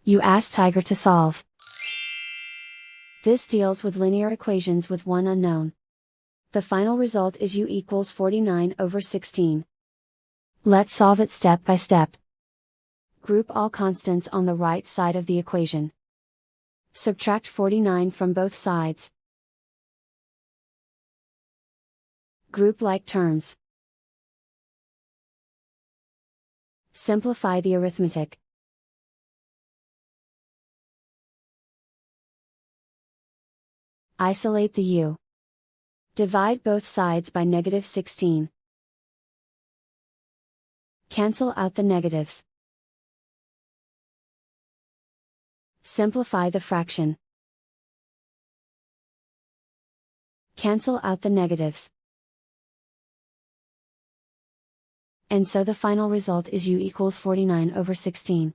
You ask Tiger to solve. This deals with linear equations with one unknown. The final result is u equals 49/16. Let's solve it step by step. Group all constants on the right side of the equation. Subtract 49 from both sides. Group like terms. Simplify the arithmetic. Isolate the u. Divide both sides by -16. Cancel out the negatives. Simplify the fraction. Cancel out the negatives. And so the final result is u equals 49/16.